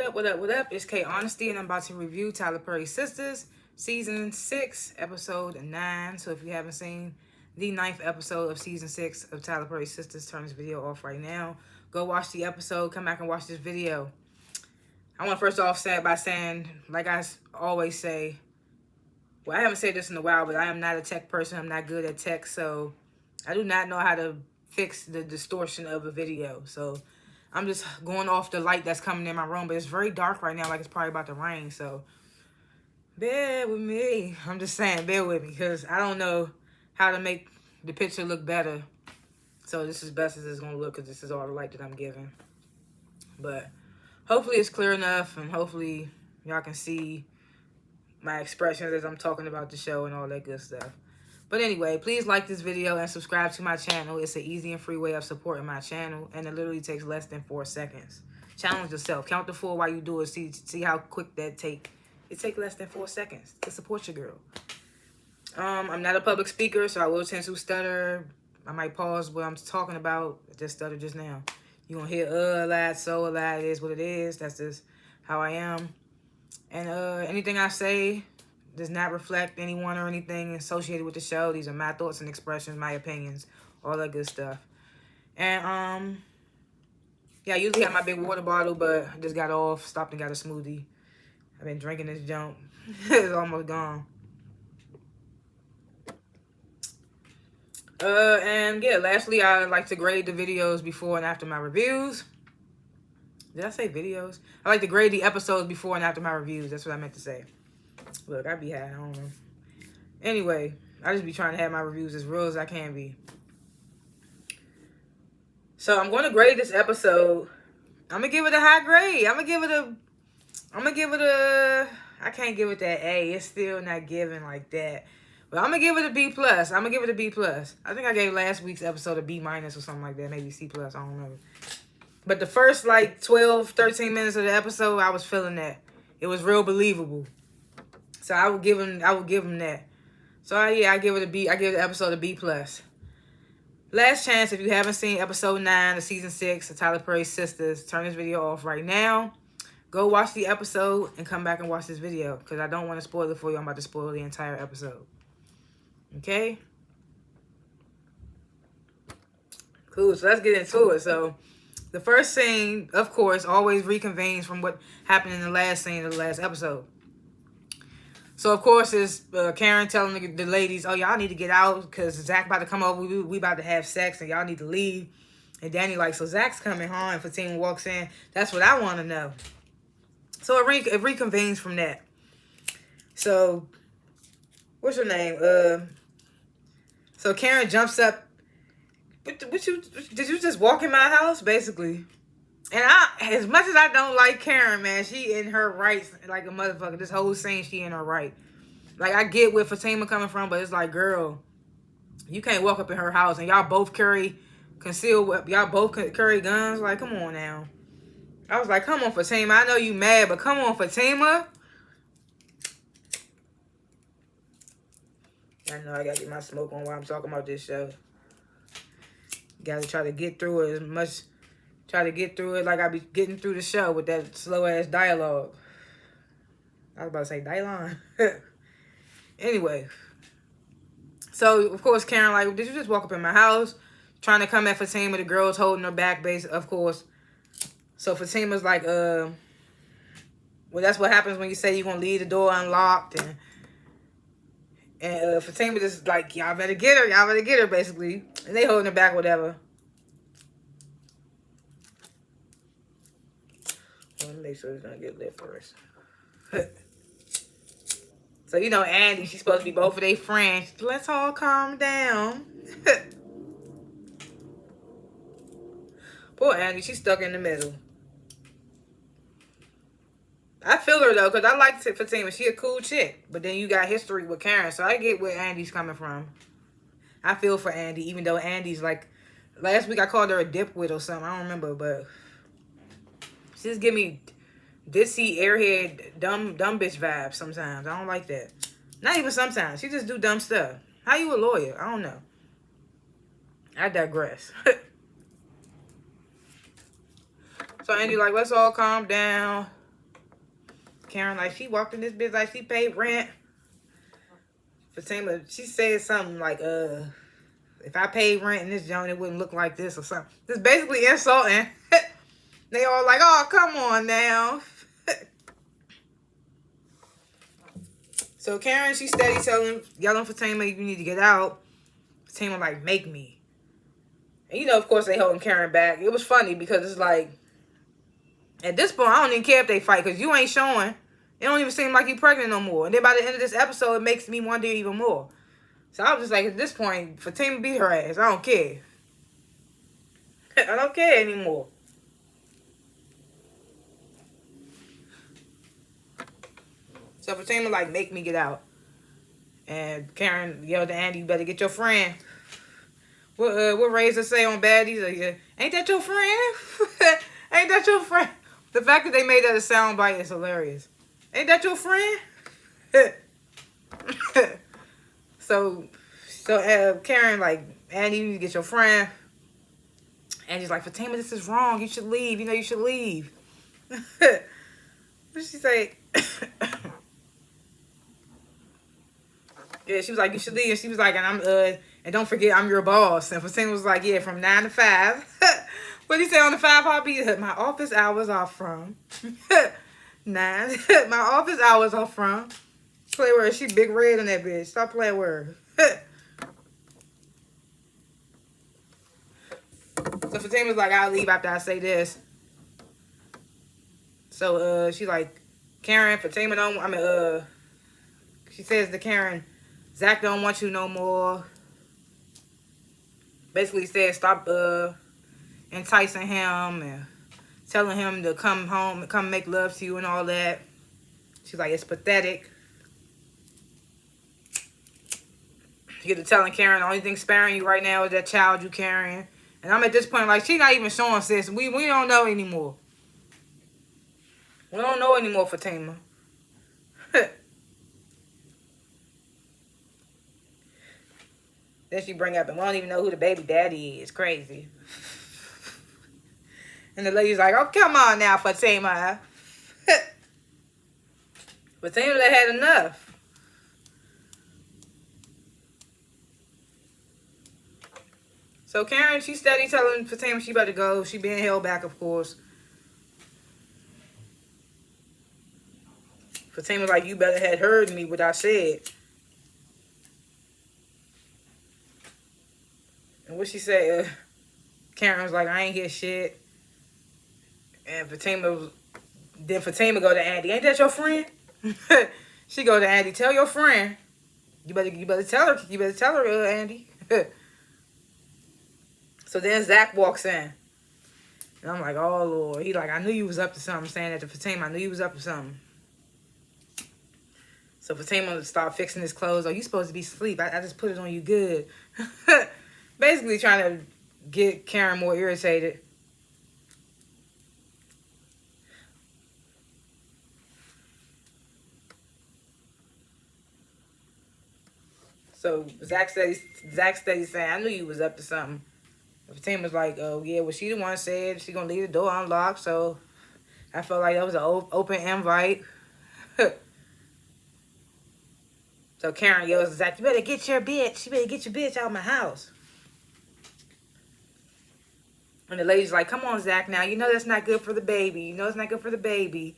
up, what up, what up? It's K.Honesty, and I'm about to review Tyler Perry's Sistas, Season 6, Episode 9. So if you haven't seen the 9th episode of Season 6 of Tyler Perry's Sistas, turn this video off right now. Go watch the episode, come back and watch this video. I want to first off start by saying, like I always say, well, I haven't said this in a while, but I am not a tech person. I'm not good at tech, so I do not know how to fix the distortion of a video. So I'm just going off the light that's coming in my room, but it's very dark right now, like it's probably about to rain, so bear with me. I'm just saying, bear with me, because I don't know how to make the picture look better. So this is best as it's going to look, because this is all the light that I'm giving. But hopefully it's clear enough, and hopefully y'all can see my expressions as I'm talking about the show and all that good stuff. But anyway, please like this video and subscribe to my channel. It's an easy and free way of supporting my channel, and it literally takes less than 4 seconds. Challenge yourself. Count to 4 while you do it. See how quick that take. It takes less than 4 seconds to support your girl. I'm not a public speaker, so I will tend to stutter. I might pause what I'm talking about. I just stuttered just now. You're going to hear a lot, so a lot. It is what it is. That's just how I am. And anything I say does not reflect anyone or anything associated with the show. These are my thoughts and expressions, my opinions, all that good stuff. And yeah, I usually have my big water bottle, but I just got off, stopped and got a smoothie. I've been drinking this junk. It's almost gone. And yeah, lastly, I like to grade the videos before and after my reviews. Did I say videos? I like to grade the episodes before and after my reviews. That's what I meant to say. Look, I be high. I don't know. Anyway, I just be trying to have my reviews as real as I can be. So I'm going to grade this episode. I'm going to give it a high grade. I can't give it that A. It's still not giving like that. But I'm going to give it a B+. I'm going to give it a B+. I think I gave last week's episode a B- or something like that. Maybe C+. I don't remember. But the first, like, 12, 13 minutes of the episode, I was feeling that. It was real believable. So I would give him that. So yeah, I give it a B. I give the episode a B+. Last chance, if you haven't seen episode 9 of season 6 of Tyler Perry's Sistas, turn this video off right now. Go watch the episode and come back and watch this video, because I don't want to spoil it for you. I'm about to spoil the entire episode. Okay? Cool. So let's get into it. So the first scene, of course, always reconvenes from what happened in the last scene of the last episode. So, of course, it's Karen telling the ladies, oh, y'all need to get out because Zach about to come over. We about to have sex and y'all need to leave. And Danny like, so Zach's coming home, and Fatima walks in. That's what I want to know. So it reconvenes from that. So, what's her name? So Karen jumps up. Did you just walk in my house, basically? And as much as I don't like Karen, man, she in her rights like a motherfucker. This whole scene, she in her right. Like, I get where Fatima coming from, but it's like, girl, you can't walk up in her house and y'all both carry concealed weapons. Y'all both carry guns. Like, come on now. I was like, come on, Fatima. I know you mad, but come on, Fatima. I know I gotta get my smoke on while I'm talking about this show. Gotta try to get through it as much. Try to get through it like I be getting through the show with that slow-ass dialogue. I was about to say dialogue. Anyway. So, of course, Karen like, did you just walk up in my house? Trying to come at Fatima. The girl's holding her back, of course. So, Fatima's like, well, that's what happens when you say you're going to leave the door unlocked. And Fatima just like, y'all better get her. Y'all better get her, basically. And they holding her back, whatever. Let me make sure it's gonna get lit first. So, you know, Andy, she's supposed to be both of their friends. Let's all calm down. Poor Andy, she's stuck in the middle. I feel her, though, because I like Fatima. She a cool chick. But then you got history with Karen, so I get where Andy's coming from. I feel for Andy, even though Andy's like... Last week I called her a dipwit or something. I don't remember, but... She just give me dissy, airhead, dumb bitch vibes sometimes. I don't like that. Not even sometimes. She just do dumb stuff. How you a lawyer? I don't know. I digress. So Andy like, let's all calm down. Karen, like, she walked in this bitch like she paid rent. Fatima, she said something like, if I paid rent in this joint, it wouldn't look like this or something. Just basically insulting. They all like, oh, come on now. So Karen, she steady yelling Fatima, you need to get out. Fatima like, make me. And you know, of course, they holding Karen back. It was funny because it's like, at this point, I don't even care if they fight because you ain't showing. It don't even seem like you pregnant no more. And then by the end of this episode, it makes me wonder even more. So I was just like, at this point, Fatima beat her ass. I don't care. I don't care anymore. So Fatima like, make me get out. And Karen yelled to Andy, you better get your friend. What Razor say on Baddies? Ain't that your friend? Ain't that your friend? The fact that they made that a soundbite is hilarious. Ain't that your friend? So Karen like, Andy, you need to get your friend. Andy's like, Fatima, this is wrong. You should leave. You know you should leave. What did she say? Yeah, she was like, you should leave. And she was like, and don't forget, I'm your boss. And Fatima was like, yeah, from 9 to 5. What did he say on the 5 hobby? My office hours are from 9. My office hours are from. Play word. She big red on that bitch. Stop playing word. So Fatima's like, I'll leave after I say this. So she like, Karen, Fatima don't. She says to Karen, Zach don't want you no more. Basically says stop enticing him and telling him to come home and come make love to you and all that. She's like, it's pathetic. You get to telling Karen the only thing sparing you right now is that child you carrying. And I'm at this point like, she not even showing sis. We don't know anymore. We don't know anymore, Fatima. Then she bring up, and we don't even know who the baby daddy is. Crazy. And the lady's like, oh, come on now, Fatima. Fatima had enough. So Karen, she steady telling Fatima she about to go. She being held back, of course. Fatima's like, you better had heard me what I said. And what she said, Karen was like, I ain't hear shit. And Fatima go to Andy. Ain't that your friend? She go to Andy. Tell your friend. You better tell her. You better tell her, Andy. So then Zach walks in. And I'm like, oh, Lord. He like, I knew you was up to something. Saying that to Fatima. I knew you was up to something. So Fatima start fixing his clothes. Oh, you supposed to be asleep. I just put it on you good. Basically trying to get Karen more irritated. So Zach steady saying, I knew you was up to something. Fatima's like, oh yeah, well she the one said she gonna leave the door unlocked, so I felt like that was an open invite. So Karen yells, Zach, you better get your bitch. You better get your bitch out of my house. And the lady's like, come on, Zach, now. You know that's not good for the baby. You know it's not good for the baby.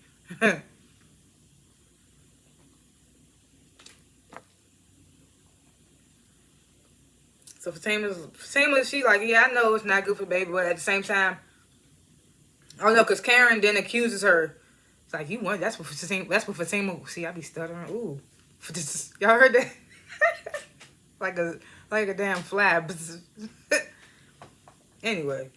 So Fatima, she like, yeah, I know it's not good for the baby, but at the same time, oh no, because Karen then accuses her. It's like, you want, that's what Fatima, see, I be stuttering. Ooh. Y'all heard that? like a damn fly. Anyway.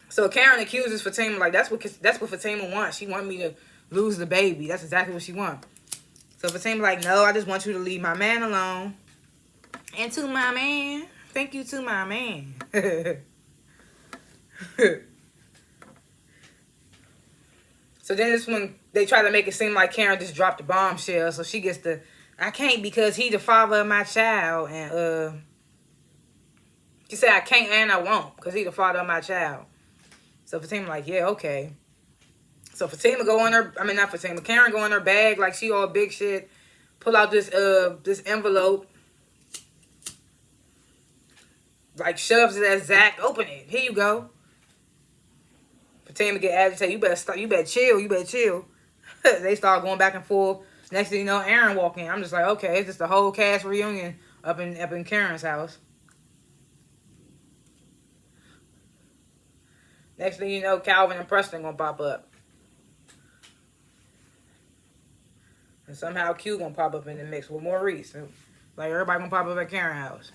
So Karen accuses Fatima, like, that's what Fatima wants. She want me to lose the baby. That's exactly what she want. So Fatima like, no, I just want you to leave my man alone. And to my man. Thank you to my man. So then it's when they try to make it seem like Karen just dropped the bombshell. So she gets I can't because he the father of my child. And she said, I can't and I won't because he the father of my child. So Fatima like, yeah, okay. So Fatima go on her, I mean not Fatima, Karen go in her bag like she all big shit. Pull out this envelope. Like shoves it at Zach. Open it. Here you go. Fatima get agitated. You better stop. You better chill. You better chill. They start going back and forth. Next thing you know, Aaron walk in. I'm just like, okay, it's just the whole cast reunion up in Karen's house. Next thing you know, Calvin and Preston gonna pop up. And somehow Q gonna pop up in the mix with Maurice. Like everybody gonna pop up at Karen's house.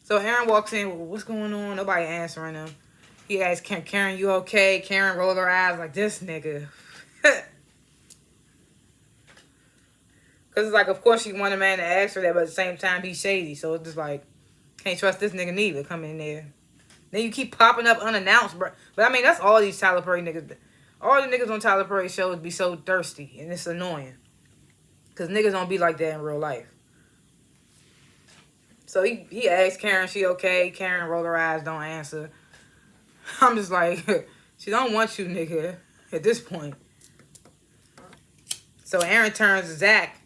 So Aaron walks in, well, what's going on? Nobody answering him. He asks, Karen, you okay? Karen rolled her eyes like, this nigga. Because it's like, of course she want a man to ask her that, but at the same time, he's shady. So it's just like, can't trust this nigga neither coming in there. Then you keep popping up unannounced, bro. But I mean, that's all these Tyler Perry niggas. All the niggas on Tyler Perry shows be so thirsty, and it's annoying. Because niggas don't be like that in real life. So he asked Karen, she okay? Karen rolled her eyes, don't answer. I'm just like, she don't want you, nigga, at this point. So Aaron turns to Zach.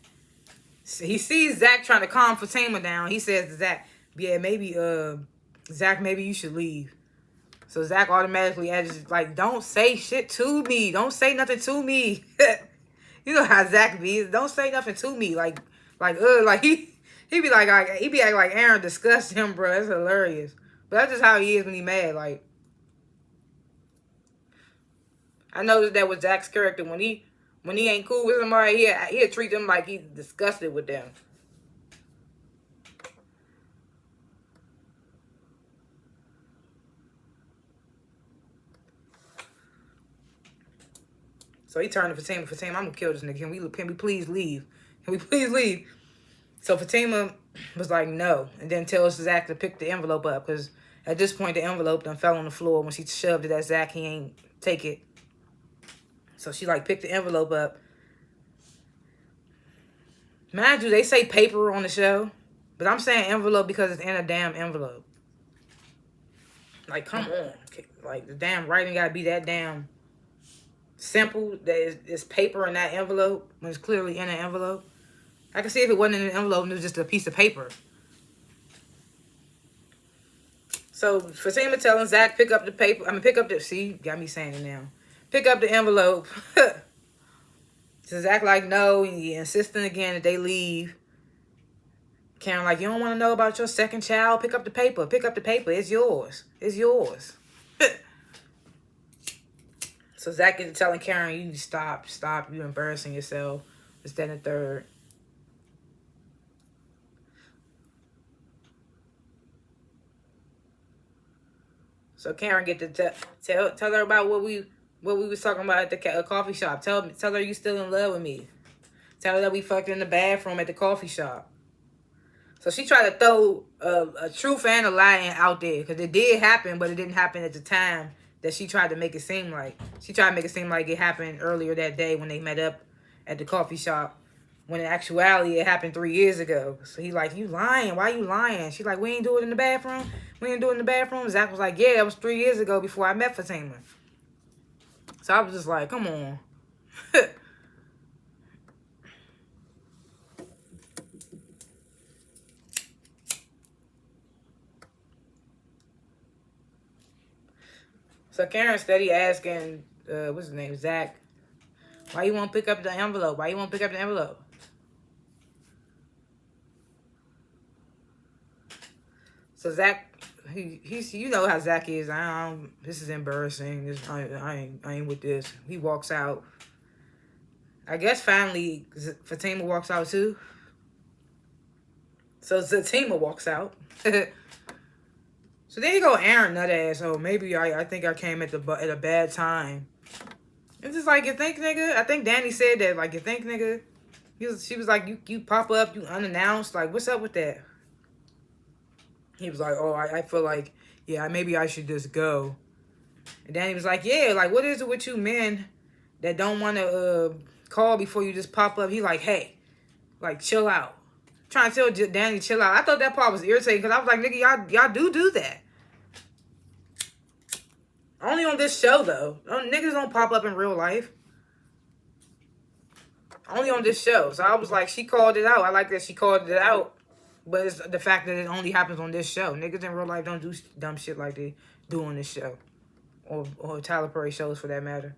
He sees Zach trying to calm Fatima down. He says to Zach, yeah, maybe, Zach, maybe you should leave. So Zach automatically adds, like, don't say shit to me. Don't say nothing to me. You know how Zach be. Don't say nothing to me. Like he be like acting like Aaron disgusts him, bro. It's hilarious. But that's just how he is when he mad. Like, I noticed that with Zach's character. When he ain't cool with somebody, he'll treat them like he's disgusted with them. So he turned to Fatima. Fatima, I'm gonna kill this nigga. Can we please leave? Can we please leave? So Fatima was like, no. And then tells Zach to pick the envelope up. Because at this point, the envelope done fell on the floor. When she shoved it at Zach, he ain't take it. So she, like, picked the envelope up. Mind you, they say paper on the show. But I'm saying envelope because it's in a damn envelope. Like, come on. Like, the damn writing got to be that damn simple. That it's paper in that envelope when it's clearly in an envelope. I can see if it wasn't in an envelope and it was just a piece of paper. So Fatima telling Zach, pick up the paper. See, got me saying it now. Pick up the envelope. So Zach like, no. And he insisting again that they leave. Karen like, you don't want to know about your second child? Pick up the paper. Pick up the paper. It's yours. It's yours. So Zach is telling Karen, you stop. You embarrassing yourself. It's that and the third. So Karen get to tell her about what we was talking about at the coffee shop. Tell her you still in love with me. Tell her that we fucked in the bathroom at the coffee shop. So she tried to throw a truth and a lie out there because it did happen, but it didn't happen at the time that she tried to make it seem like. She tried to make it seem like it happened earlier that day when they met up at the coffee shop. When in actuality, it happened 3 years ago. So he like, you lying. Why you lying? She's like, we ain't do it in the bathroom. We ain't do it in the bathroom. Zach was like, yeah, that was 3 years ago before I met Fatima. So I was just like, come on. So Karen steady asking, what's his name, Zach, why you won't pick up the envelope? Why you won't pick up the envelope? So Zach, he's you know how Zach is. This is embarrassing. I ain't with this. He walks out. I guess finally Fatima walks out too. So Fatima walks out. So there you go, Aaron, nut ass. Oh, maybe I think I came at a bad time. It's just like, you think, nigga? I think Danny said that. Like, you think, nigga? She was like, you pop up, you unannounced. Like, what's up with that? He was like, oh, I feel like, yeah, maybe I should just go. And Danny was like, yeah, like, what is it with you men that don't want to call before you just pop up? He like, hey, like, chill out. Trying to tell Danny chill out. I thought that part was irritating because I was like, nigga, y'all do that. Only on this show, though. Niggas don't pop up in real life. Only on this show. So I was like, she called it out. I like that she called it out. But it's the fact that it only happens on this show. Niggas in real life don't do dumb shit like they do on this show. Or Tyler Perry shows, for that matter.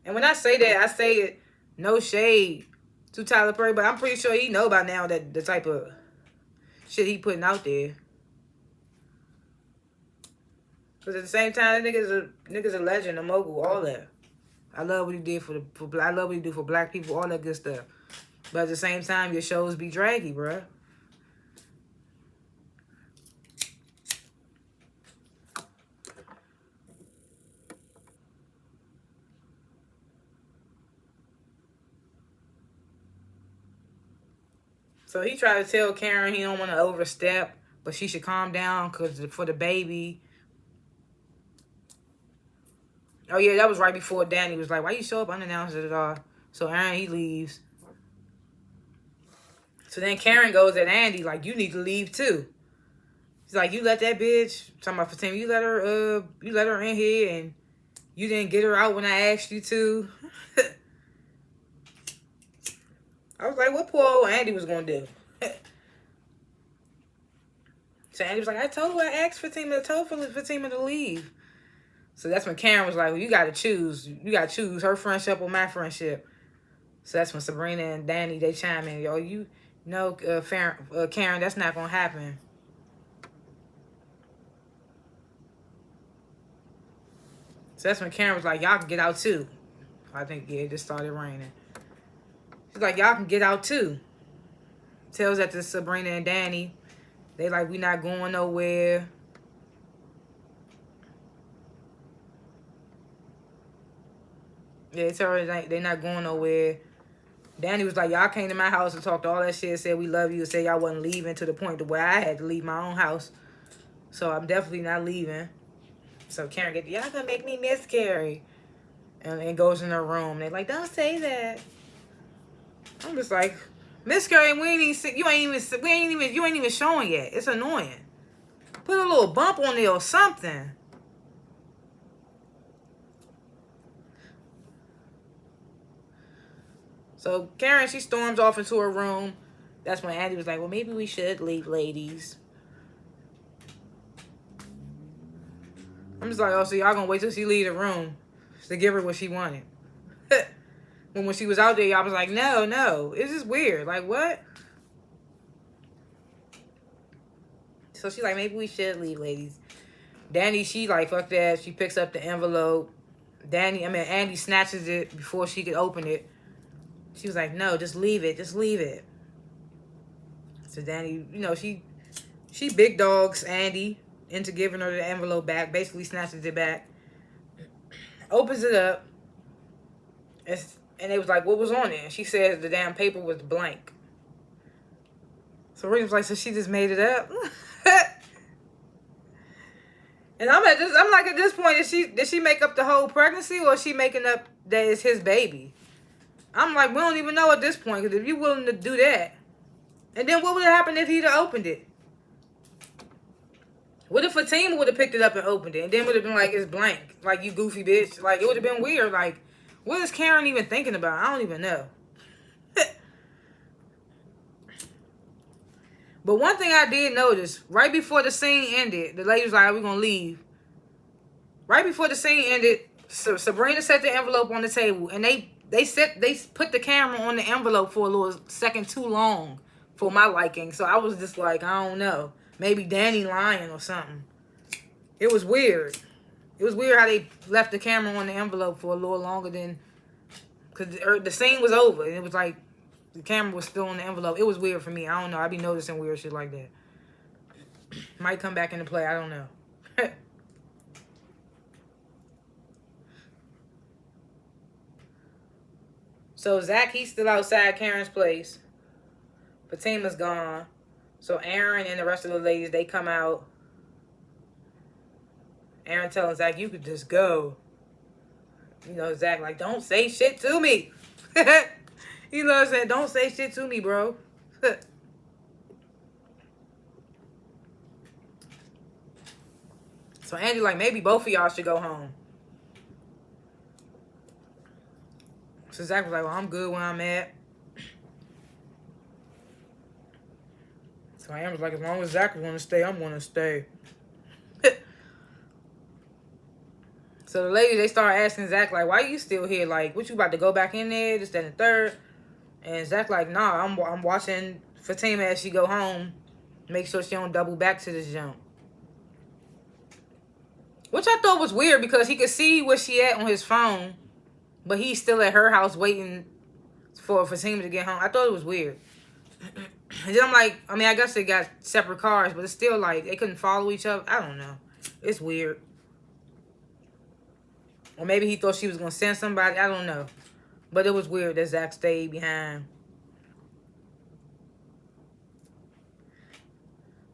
And when I say that, I say it no shade to Tyler Perry, but I'm pretty sure he know by now that the type of shit he putting out there. Because at the same time, that nigga's a legend, a mogul, all that. I love what he did I love what he do for black people, all that good stuff. But at the same time, your shows be draggy, bruh. So he tried to tell Karen he don't want to overstep, but she should calm down for the baby. Oh, yeah, that was right before Danny was like, why you show up unannounced at all? So Aaron, he leaves. So then Karen goes at Andy, like, you need to leave too. She's like, you let that bitch, talking about Fatima, you let her in here and you didn't get her out when I asked you to. I was like, what poor old Andy was going to do? So Andy was like, I told her, I asked Fatima to leave. So that's when Karen was like, well, you got to choose. You got to choose her friendship or my friendship. So that's when Sabrina and Danny, they chime in. Yo, you know, Karen, that's not going to happen. So that's when Karen was like, y'all can get out too. I think, yeah, it just started raining. She's like, y'all can get out too. Tells that to Sabrina and Danny. They like, we not going nowhere. Yeah, tell her they not going nowhere. Danny was like, y'all came to my house and talked all that shit, said we love you, said y'all wasn't leaving, to the point to where I had to leave my own house. So I'm definitely not leaving. So Karen gets, y'all gonna make me miscarry. And goes in her room. They're like, don't say that. I'm just like, miscarry, you ain't even showing yet. It's annoying. Put a little bump on there or something. So Karen, she storms off into her room. That's when Andy was like, well, maybe we should leave, ladies. I'm just like, oh, so y'all gonna wait till she leave the room to give her what she wanted. When she was out there, y'all was like, no. It's just weird. Like, what? So she's like, maybe we should leave, ladies. Danny, she like, fuck that. She picks up the envelope. Andy snatches it before she could open it. She was like, no, just leave it. Just leave it. So Danny, you know, she big dogs Andy into giving her the envelope back. Basically snatches it back. Opens it up. And they was like, what was on it? And she says the damn paper was blank. So Rita was like, so she just made it up? And I'm like, at this point, did she make up the whole pregnancy, or is she making up that it's his baby? I'm like, we don't even know at this point, because if you're willing to do that, and then what would have happened if he'd have opened it? What if Fatima would have picked it up and opened it, and then would have been like, it's blank, like, you goofy bitch? Like, it would have been weird. Like, what is Karen even thinking about? I don't even know. But one thing I did notice, right before the scene ended, the lady was like, we're going to leave. Right before the scene ended, Sabrina set the envelope on the table, and they put the camera on the envelope for a little second too long for my liking. So I was just like, I don't know. Maybe Danny lying or something. It was weird. It was weird how they left the camera on the envelope for a little longer than... Because the scene was over, and it was like the camera was still on the envelope. It was weird for me. I don't know. I be noticing weird shit like that. Might come back into play. I don't know. So Zach, he's still outside Karen's place. Fatima's gone. So Aaron and the rest of the ladies, they come out. Aaron telling Zach, you could just go. You know, Zach like, don't say shit to me. He loves that. Don't say shit to me, bro. So Andy like, maybe both of y'all should go home. So Zach was like, well, I'm good where I'm at. So I was like, as long as Zach want to stay, I'm going to stay. So the lady, they start asking Zach, like, why you still here? Like, what, you about to go back in there? This, that, and the third. And Zach like, nah, I'm watching Fatima as she go home. Make sure she don't double back to this jump. Which I thought was weird because he could see where she at on his phone. But he's still at her house waiting for Fatima to get home. I thought it was weird. And then I'm like, I mean, I guess they got separate cars, but it's still like they couldn't follow each other. I don't know. It's weird. Or maybe he thought she was going to send somebody. I don't know. But it was weird that Zach stayed behind.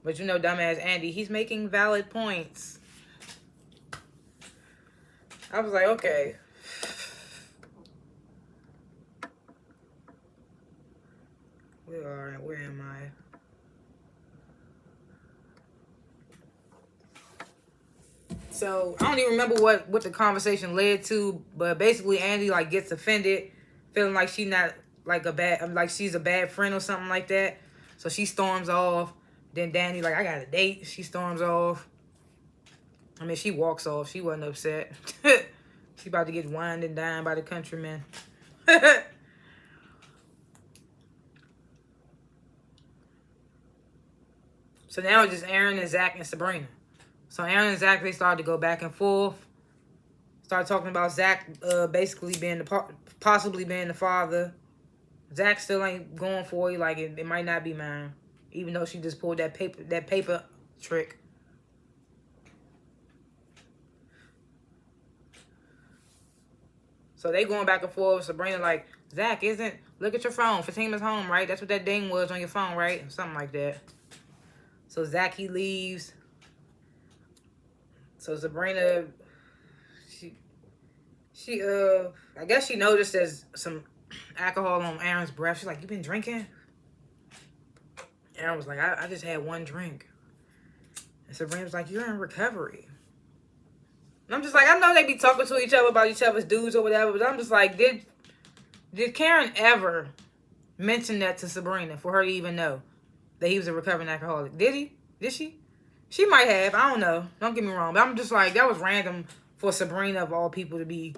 But you know, dumbass Andy, he's making valid points. I was like, okay. Where am I? So I don't even remember what the conversation led to, but basically Andy like gets offended, feeling like she's not like she's a bad friend or something like that. So she storms off. Then Danny like, I got a date. She storms off. I mean, she walks off. She wasn't upset. She about to get wined and dined by the countrymen. So now it's just Aaron and Zach and Sabrina. So Aaron and Zach, they started to go back and forth. Started talking about Zach basically being possibly being the father. Zach still ain't going for you. Like, it might not be mine. Even though she just pulled that paper trick. So they going back and forth. Sabrina like, Zach, look at your phone. Fatima's home, right? That's what that ding was on your phone, right? Something like that. So Zach, he leaves. So Sabrina, she I guess she noticed there's some alcohol on Aaron's breath. She's like, you been drinking? Aaron was like, I just had one drink. And Sabrina was like, you're in recovery. And I'm just like, I know they be talking to each other about each other's dudes or whatever, but I'm just like, did Karen ever mention that to Sabrina for her to even know that he was a recovering alcoholic? Did he? Did she? She might have. I don't know. Don't get me wrong. But I'm just like, that was random for Sabrina of all people to be.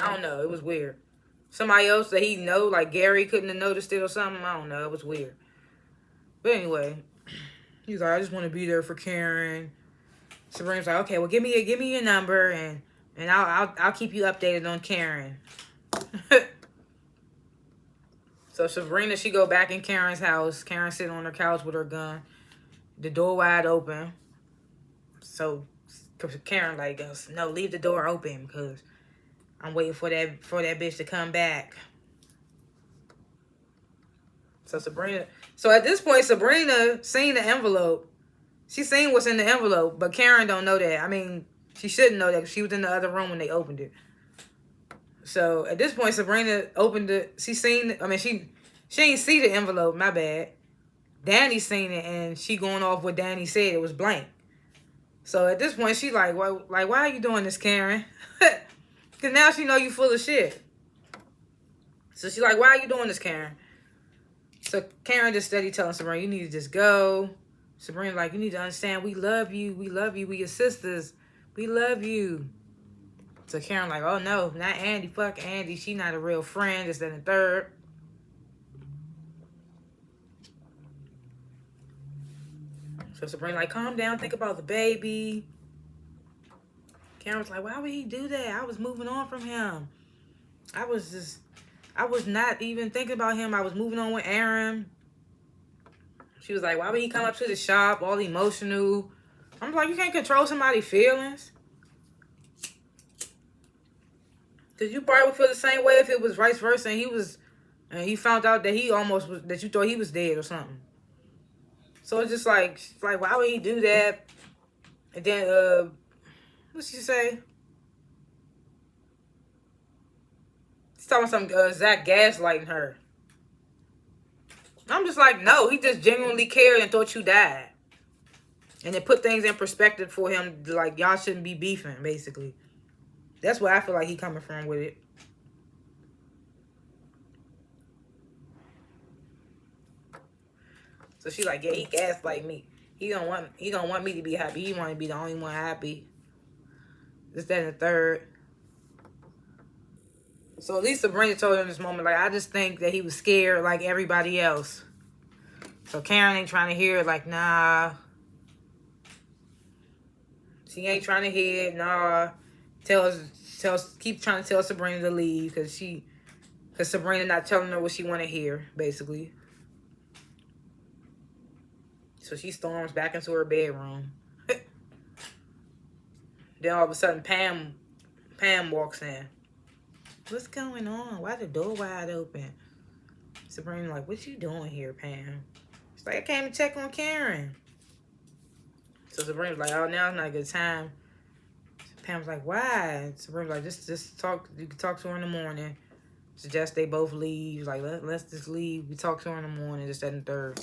I don't know. It was weird. Somebody else that he know, like Gary, couldn't have noticed it or something. I don't know. It was weird. But anyway, he's like, I just want to be there for Karen. Sabrina's like, okay, well, give me your number and I'll keep you updated on Karen. So Sabrina, she go back in Karen's house. Karen sitting on her couch with her gun. The door wide open. So Karen like goes, no, leave the door open because I'm waiting for that bitch to come back. So at this point, Sabrina seen the envelope. She seen what's in the envelope, but Karen don't know that. I mean, she shouldn't know that because she was in the other room when they opened it. So at this point, Sabrina opened it. She ain't see the envelope. My bad. Danny seen it, and she going off what Danny said. It was blank. So at this point, she like, why are you doing this, Karen? Because now she know you full of shit. So she like, why are you doing this, Karen? So Karen just steady telling Sabrina, you need to just go. Sabrina like, you need to understand, we love you. We love you. We your sisters. We love you. So Karen like, oh no, not Andy. Fuck Andy. She not a real friend. This, that, and the third. So Sabrina like, calm down. Think about the baby. Karen was like, why would he do that? I was moving on from him. I was not even thinking about him. I was moving on with Aaron. She was like, why would he come up to the shop all emotional? I'm like, you can't control somebody's feelings. Because you probably would feel the same way if it was vice versa and he found out that that you thought he was dead or something. So it's just like, why would he do that? And then, what'd she say? She's talking about some Zach gaslighting her. I'm just like, no, he just genuinely cared and thought you died. And it put things in perspective for him. Like, y'all shouldn't be beefing, basically. That's where I feel like he coming from with it. So she's like, yeah, he gaslight me. He don't want me to be happy. He want to be the only one happy. This, that, and the third. So at least Sabrina told her in this moment, like, I just think that he was scared like everybody else. So Karen ain't trying to hear it, like, nah. She ain't trying to hear it, nah. Keep trying to tell Sabrina to leave because Sabrina not telling her what she want to hear, basically. So she storms back into her bedroom. Then all of a sudden, Pam walks in. What's going on? Why the door wide open? Sabrina like, what you doing here, Pam? She's like, I came to check on Karen. So Sabrina's like, oh, now's not a good time. Pam's like, why? Sabrina's like, just talk. You can talk to her in the morning. Suggest they both leave. Like, let's just leave. We talk to her in the morning, just that and third.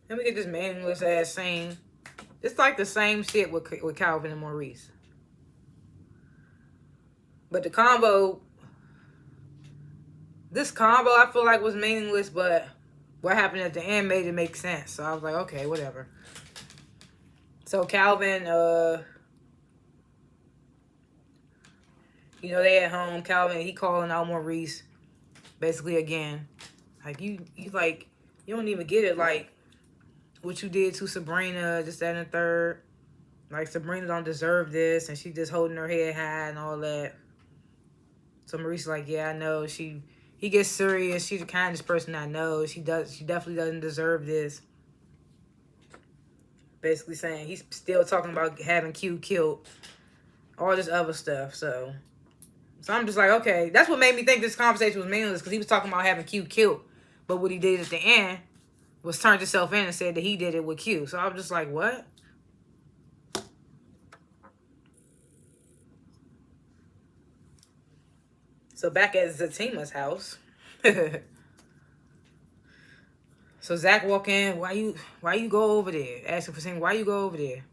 Then we get this meaningless ass scene. It's like the same shit with Calvin and Maurice. But this combo I feel like was meaningless, but what happened at the end made it make sense. So I was like, okay, whatever. So Calvin, they at home. Calvin, he calling out Maurice, basically again. Like, you don't even get it, like, what you did to Sabrina, just that and the third. Like, Sabrina don't deserve this, and she just holding her head high and all that. So Maurice like, yeah, I know. He gets serious. She's the kindest person I know. She definitely doesn't deserve this. Basically saying he's still talking about having Q killed. All this other stuff. So I'm just like, okay. That's what made me think this conversation was meaningless, because he was talking about having Q killed. But what he did at the end was turned himself in and said that he did it with Q. So I was just like, what? So back at Zatima's house. So Zach walk in. Why you go over there? Asking for something. Why you go over there?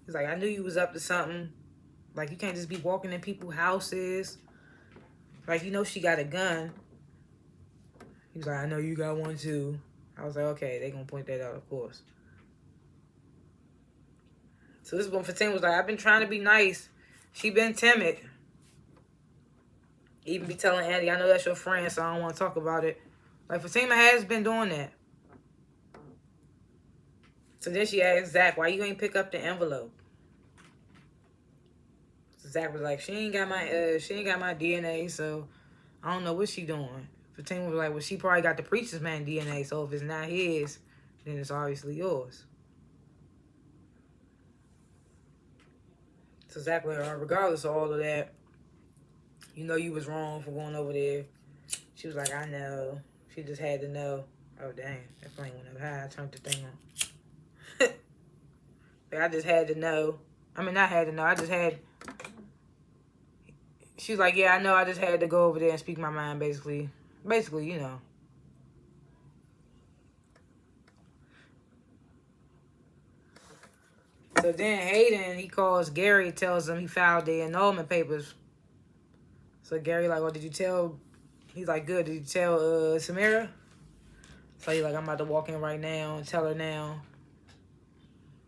He's like, I knew you was up to something. Like, you can't just be walking in people's houses. Like, she got a gun. He's like, I know you got one too. I was like, okay, they gonna point that out, of course. So this one, Fatima was like, I've been trying to be nice. She been timid. Even be telling Andy, I know that's your friend, so I don't want to talk about it. Like, Fatima has been doing that. So then she asked Zach, why you ain't pick up the envelope? So Zach was like, she ain't got my DNA, so I don't know what she doing. Fatima was like, well, she probably got the preacher's man DNA, so if it's not his, then it's obviously yours. So Zach was like, regardless of all of that, you was wrong for going over there. She was like, I know. She just had to know. Oh, dang. That flame went up high. I turned the thing on. Like, I just had to know. I mean, not had to know. I just had... She was like, yeah, I know. I just had to go over there and speak my mind, basically. Basically, So then Hayden, he calls Gary, tells him he filed the annulment papers. So Gary like, oh, did you tell... He's like, good. Did you tell Samira? So he's like, I'm about to walk in right now and tell her now.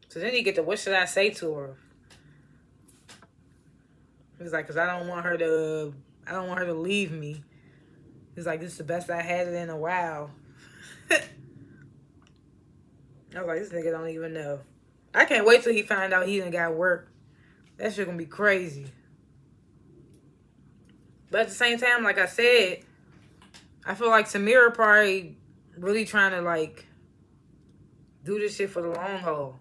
So then he get to, what should I say to her? He's like, because I don't want her to leave me. He's like, this is the best I had it in a while. I was like, this nigga don't even know. I can't wait till he find out he done got work. That shit gonna be crazy. But at the same time, like I said, I feel like Samira probably really trying to, like, do this shit for the long haul.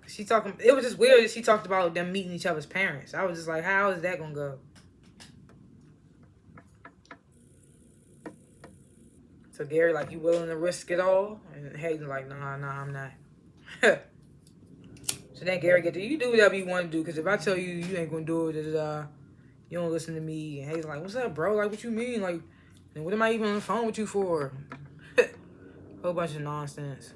It was just weird that she talked about them meeting each other's parents. I was just like, how is that gonna go? So Gary like, you willing to risk it all? And Hayden's like, nah, I'm not. So then Gary get to, you do whatever you want to do, because if I tell you ain't gonna do it, you don't listen to me. And Hayden's like, what's up, bro? Like, what you mean? Like, And what am I even on the phone with you for? Whole bunch of nonsense.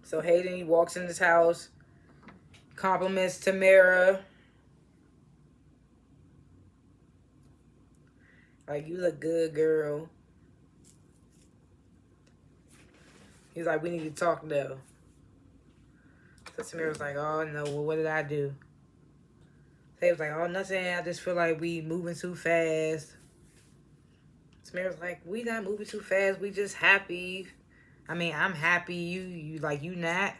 So Hayden, he walks in this house, compliments Tamara. Like, you look good, girl. He's like, we need to talk, though. So Tamara's like, oh, no, well, what did I do? They was like, oh, nothing. I just feel like we moving too fast. Tamara's like, we not moving too fast. We just happy. I mean, I'm happy. You not.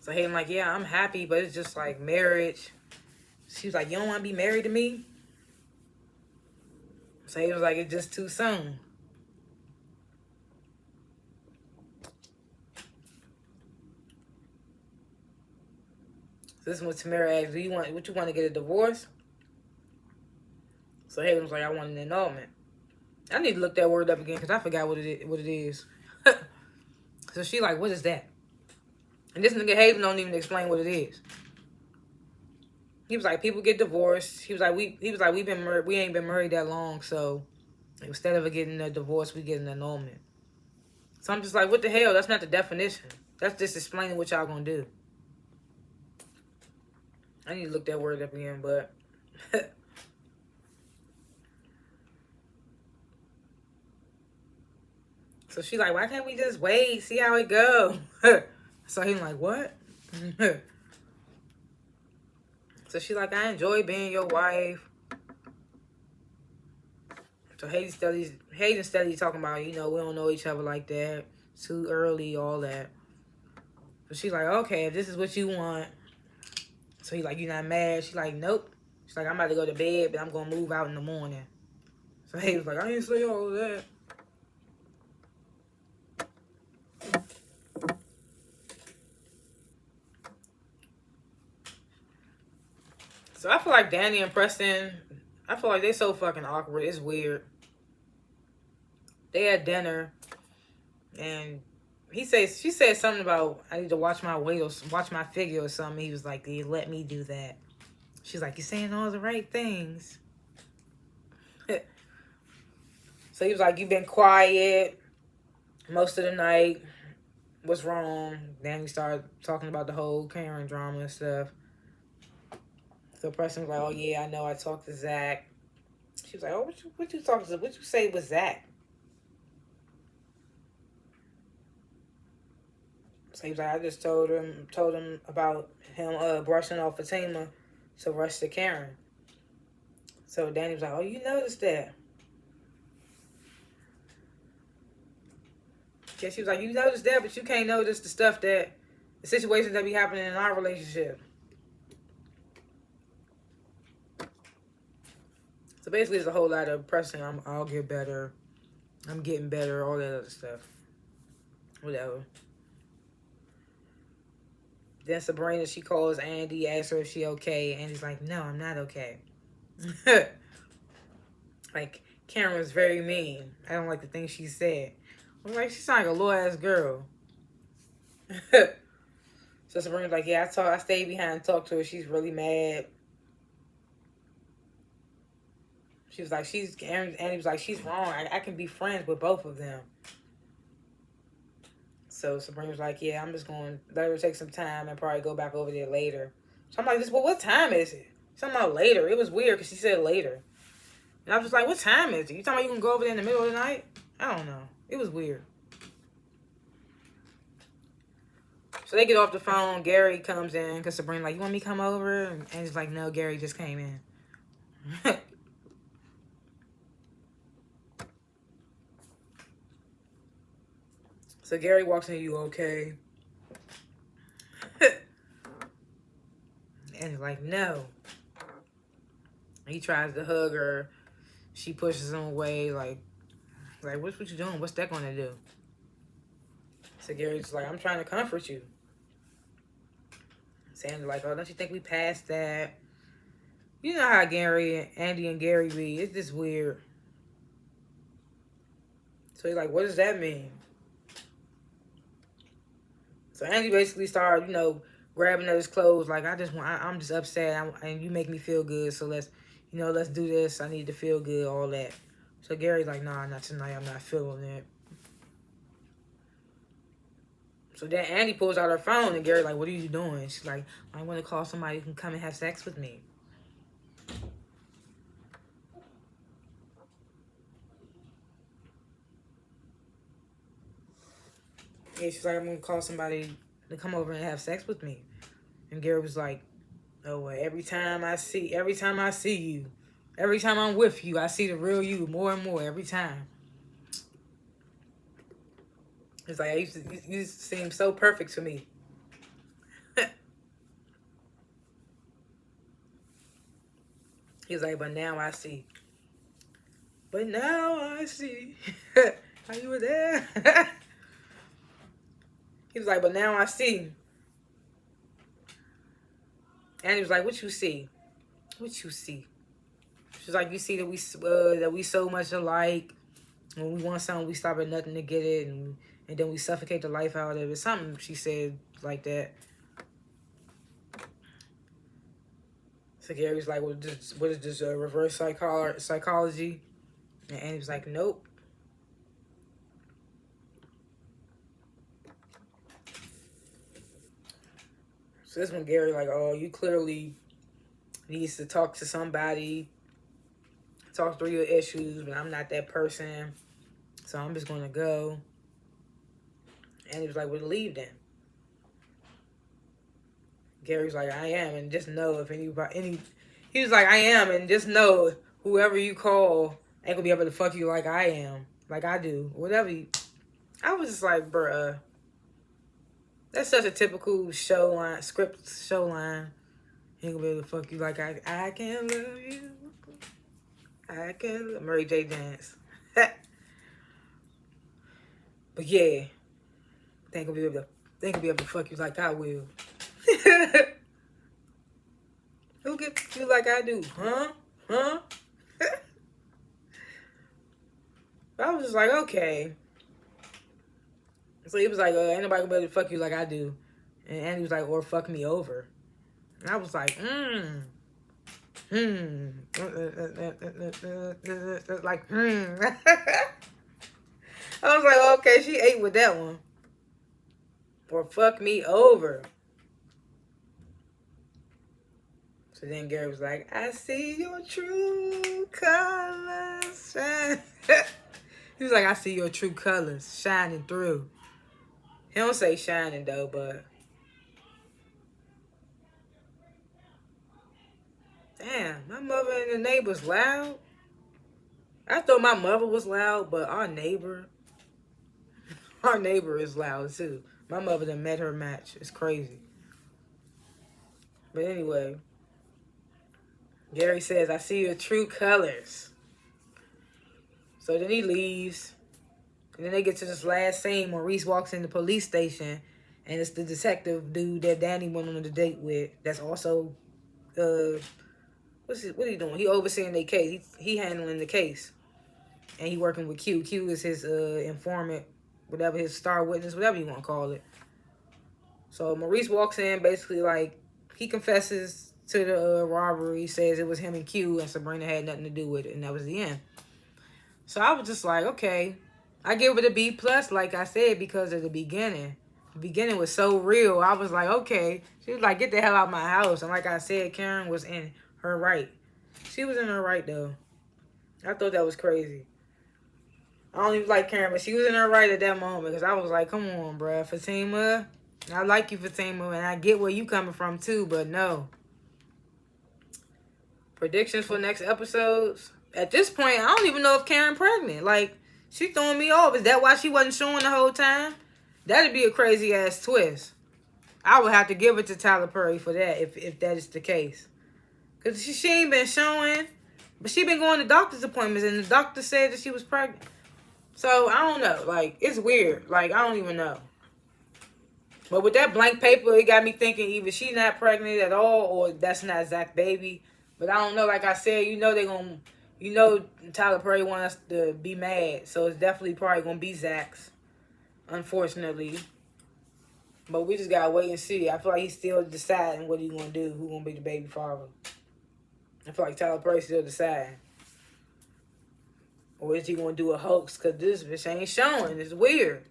So Hayden like, yeah, I'm happy, but it's just like marriage. She was like, you don't want to be married to me? So he was like, it's just too soon. So this is when Tamara asked, what you want to get a divorce? So Hayden was like, I want an annulment. I need to look that word up again because I forgot what it is. So she like, what is that? And this nigga Hayden don't even explain what it is. He was like, people get divorced. He was like, we ain't been married that long, so instead of getting a divorce, we get an annulment. So I'm just like, what the hell? That's not the definition. That's just explaining what y'all gonna do. I need to look that word up again, but so she like, why can't we just wait, see how it go? So he's like, what? So she like, I enjoy being your wife. So Hayden steady talking about, we don't know each other like that. Too early, all that. So she's like, okay, if this is what you want. So he's like, you not mad? She's like, nope. She's like, I'm about to go to bed, but I'm going to move out in the morning. So Hayden's like, I didn't say all of that. So I feel like Danny and Preston, I feel like they so fucking awkward. It's weird. They had dinner, and she said something about, I need to watch my weight or watch my figure or something. He was like, you let me do that. She's like, you're saying all the right things. So he was like, you've been quiet most of the night. What's wrong? Danny started talking about the whole Karen drama and stuff. So Preston was like, oh yeah, I know, I talked to Zach. She was like, oh, what you say with Zach? So he was like, I just told him about him brushing off Fatima to rush to Karen. So Danny was like, oh, you noticed that? Yeah, she was like, you noticed that, but you can't notice the situations that be happening in our relationship. So basically, it's a whole lot of pressing. I'll get better. I'm getting better. All that other stuff. Whatever. Then Sabrina, she calls Andy, asks her if she okay. Andy's like, no, I'm not okay. Like, Karen was very mean. I don't like the things she said. I'm like, she sounds like a little ass girl. So Sabrina's like, yeah, I stayed behind and talked to her. She's really mad. She was like, Andy was like, she's wrong. I can be friends with both of them. So Sabrina was like, yeah, I'm just going to let her take some time and probably go back over there later. So I'm like, well, what time is it? Something about later. It was weird because she said later. And I was just like, what time is it? You talking about you can go over there in the middle of the night? I don't know. It was weird. So they get off the phone. Gary comes in because Sabrina like, you want me to come over? And he's like, no, Gary just came in. So Gary walks in, you okay? And he's like, no. He tries to hug her. She pushes him away, like what you doing? What's that going to do? So Gary's like, I'm trying to comfort you. Sandy's like, oh, don't you think we passed that? You know how Andy and Gary be. It's just weird. So he's like, what does that mean? So Andy basically started, grabbing at his clothes. Like, I'm just upset. And you make me feel good. So let's do this. I need to feel good, all that. So Gary's like, nah, not tonight. I'm not feeling it. So then Andy pulls out her phone, and Gary's like, what are you doing? She's like, I want to call somebody who can come and have sex with me. Yeah, she's like, I'm going to call somebody to come over and have sex with me. And Gary was like, oh, well, every time I see you, every time I'm with you, I see the real you more and more every time. It's like, you seem so perfect to me. He's like, but now I see. But now I see. How you were there? He was like, but now I see. And he was like, what you see? What you see? She's like, you see that we so much alike. When we want something, we stop at nothing to get it, and then we suffocate the life out of it. Something she said like that. So Gary's like, what is this reverse psychology? And Annie was like, nope. So this one, Gary like, oh, you clearly needs to talk to somebody, talk through your issues, but I'm not that person, so I'm just gonna go. And he was like, well, leave then. Gary's like, I am, and just know if he was like, I am, and just know whoever you call ain't gonna be able to fuck you like I am, like I do, whatever. I was just like, bruh, that's such a typical script show line. He ain't gonna be able to fuck you like I can love you. I can love Mary J. Dance. But yeah, they ain't gonna be able to fuck you like I will. Who gets you like I do? Huh? I was just like, okay. So he was like, ain't nobody gonna be able to fuck you like I do. And Andy was like, or fuck me over. And I was like, like, I was like, okay, she ate with that one. Or fuck me over. So then Gary was like, I see your true colors shine. He was like, I see your true colors shining through. He don't say shining though, but damn, my mother and the neighbors loud. I thought my mother was loud, but our neighbor is loud too. My mother done met her match. It's crazy. But anyway, Gary says, I see your true colors. So then he leaves. And then they get to this last scene when Reese walks in the police station. And it's the detective dude that Danny went on the date with. That's also, what he doing? He overseeing the case. He handling the case. And he working with Q. Q is his informant, whatever, his star witness, whatever you want to call it. So Maurice walks in, basically like, he confesses to the robbery, says it was him and Q, and Sabrina had nothing to do with it, and that was the end. So I was just like, okay. I give it a B+, like I said, because of the beginning. The beginning was so real. I was like, okay. She was like, get the hell out of my house. And like I said, Karen was in her right. She was in her right, though. I thought that was crazy. I don't even like Karen, but she was in her right at that moment. Because I was like, come on, bruh. Fatima, I like you, Fatima. And I get where you coming from, too. But no. Predictions for next episodes. At this point, I don't even know if Karen pregnant. Like, she throwing me off. Is that why she wasn't showing the whole time? That'd be a crazy ass twist. I would have to give it to Tyler Perry for that if that is the case. Because she ain't been showing. But she been going to doctor's appointments and the doctor said that she was pregnant. So, I don't know. Like, it's weird. Like, I don't even know. But with that blank paper, it got me thinking either she's not pregnant at all or that's not Zach's baby. But I don't know. Like I said, Tyler Perry wants us to be mad. So it's definitely probably going to be Zach's. Unfortunately. But we just gotta wait and see. I feel like he's still deciding what he's gonna do, who's gonna be the baby father. I feel like Tyler Perry's still deciding. Or is he gonna do a hoax? Cause this bitch ain't showing. It's weird.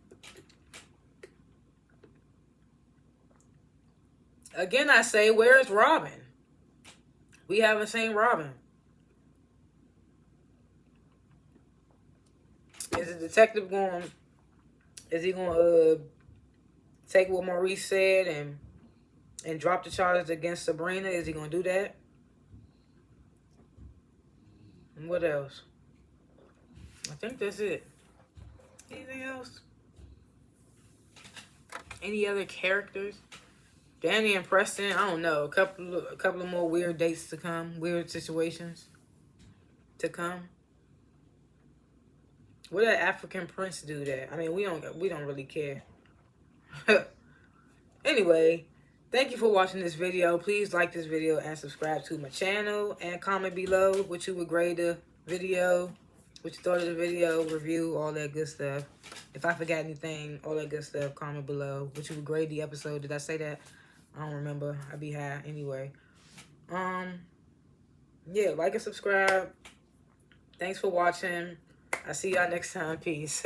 Again, I say, where's Robin? We haven't seen Robin. Is the detective going? Is he gonna take what Maurice said and drop the charges against Sabrina? Is he gonna do that? And what else? I think that's it. Anything else? Any other characters? Danny and Preston, I don't know. A couple of more weird dates to come. Weird situations to come. What did African Prince do that? I mean, we don't really care. Anyway, thank you for watching this video. Please like this video and subscribe to my channel. And comment below what you would grade the video, what you thought of the video, review, all that good stuff. If I forgot anything, all that good stuff, comment below. What you would grade the episode. Did I say that? I don't remember. I be high anyway. Yeah, like and subscribe. Thanks for watching. I'll see y'all next time. Peace.